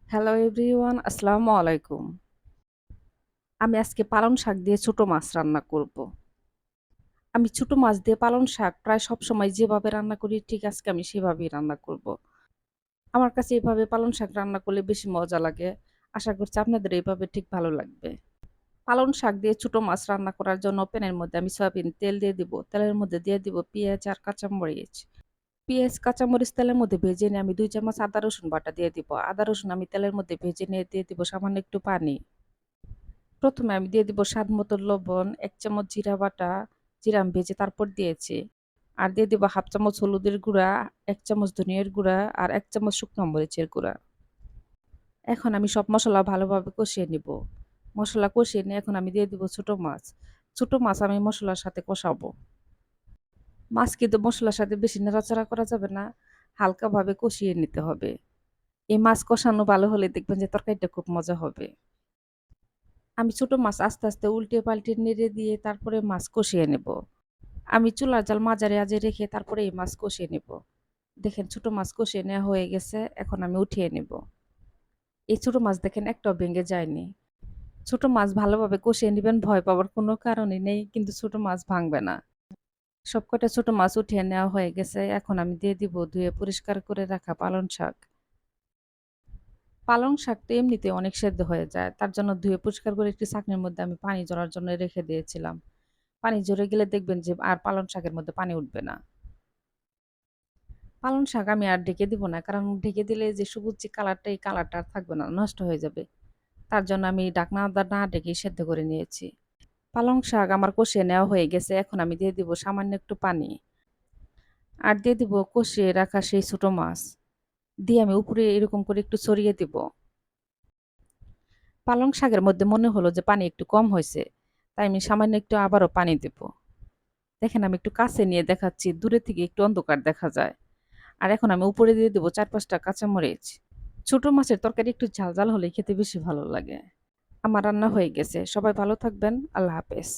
Hello everyone, আসসালামু আলাইকুম। আমি আজকে পালং শাক দিয়ে ছোট মাছ রান্না করব। আমি ছোট মাছ দিয়ে পালং শাক প্রায় সবসময় যেভাবে রান্না করি ঠিক আজকে আমি সেভাবেই রান্না করব। আমার কাছে এভাবে পালং শাক রান্না করলে বেশি মজা লাগে। আশা করছি আপনাদের এভাবে ঠিক ভালো লাগবে। পালং শাক দিয়ে ছোট মাছ রান্না করার জন্য প্যানের মধ্যে আমি সয়াবিন তেল দিয়ে দিব। তেলের মধ্যে দিয়ে দিব পেঁয়াজ আর কাঁচামরিচ। পেঁয়াজ, কাঁচামরিচ তেলের মধ্যে ভেজে নিয়ে আমি ২ চামচ আদা রসুন বাটা দিয়ে দিব। আদা রসুন আমি তেলের মধ্যে ভেজে নিয়ে দিয়ে দিব সামান্য একটু পানি। ১ম এ আমি দিয়ে দিব স্বাদ মতো লবণ, ১ চামচ জিরা বাটা, জিরা আমি ভেজে তারপর দিয়েছি। আর দিয়ে দিব ১/২ চামচ হলুদের গুঁড়া, ১ চামচ ধনিয়ার গুঁড়া আর ১ চামচ শুকনো মরিচের গুঁড়া। এখন আমি সব মসলা ভালোভাবে কষিয়ে নিব। মসলা কষিয়ে নিয়ে এখন আমি দিয়ে দিব ছোট মাছ। ছোট মাছ আমি মসলার সাথে কষাবো। মাছ কিন্তু মসলার সাথে বেশি নাড়াচাড়া করা যাবে না। হালকাভাবে কষিয়ে নিতে হবে। এই মাছ কষানো ভালো হলে দেখবেন যে তরকারিটা খুব মজা হবে। আমি ছোট মাছ আস্তে, আস্তে উল্টে পাল্টে নেড়ে দিয়ে তারপরে মাছ কষিয়ে নেব। আমি চুলার জাল মাঝারি আঁচে রেখে তারপরে এই মাছ কষিয়ে নেব। দেখেন ছোট মাছ কষিয়ে নেওয়া হয়ে গেছে। এখন আমি উঠিয়ে নেব। এই ছোট মাছ দেখেন একটাও ভেঙে যায়নি। ছোট মাছ ভালোভাবে কষিয়ে নিবেন, ভয় পাওয়ার কোনো কারণই নেই। কিন্তু ছোট মাছ ভাঙবে না। সবকটা ছোট মাছ উঠিয়ে নেওয়া হয়ে গেছে। এখন আমি দিয়ে দিব ধুয়ে পরিষ্কার করে রাখা পালং শাক। পালং শাক তো এমনিতে অনেক সেদ্ধ হয়ে যায়। তার জন্য ধুয়ে পরিষ্কার করে একটি ছাঁকনির মধ্যে আমি পানি ঝরার জন্য রেখে দিয়েছিলাম। পানি ঝরে গেলে দেখবেন যে আর পালং শাকের মধ্যে পানি উঠবে না। পালং শাক আমি আর ঢেকে দিব না। কারণ ঢেকে দিলে যে সবুজ যে কালারটা, এই কালারটা আর থাকবে না, নষ্ট হয়ে যাবে। তার জন্য আমি ঢাকনা না ঢেকেই সেদ্ধ করে নিয়েছি। পালং শাক আমার কষিয়ে নেওয়া হয়ে গেছে। এখন আমি দিয়ে দিব সামান্য একটু পানি। আর দিয়ে দিব কষিয়ে রাখা সেই ছোট মাছ। দিয়ে আমি উপরে এরকম করে একটু ছড়িয়ে দিব। পালং শাকের মধ্যে মনে হলো যে পানি একটু কম হইছে। তাই আমি সামান্য একটু আবারও পানি দিব। দেখেন আমি একটু কাছে নিয়ে দেখাচ্ছি। দূরে থেকে একটু অন্ধকার দেখা যায়। আর এখন আমি উপরে দিয়ে দেব ৪-৫ টা কাঁচামরিচ। ছোট মাছের তরকারি একটু ঝাল, ঝাল হলেই খেতে বেশি ভালো লাগে। আমার রান্না হয়ে গেছে। সবাই ভালো থাকবেন। আল্লাহ হাফেজ।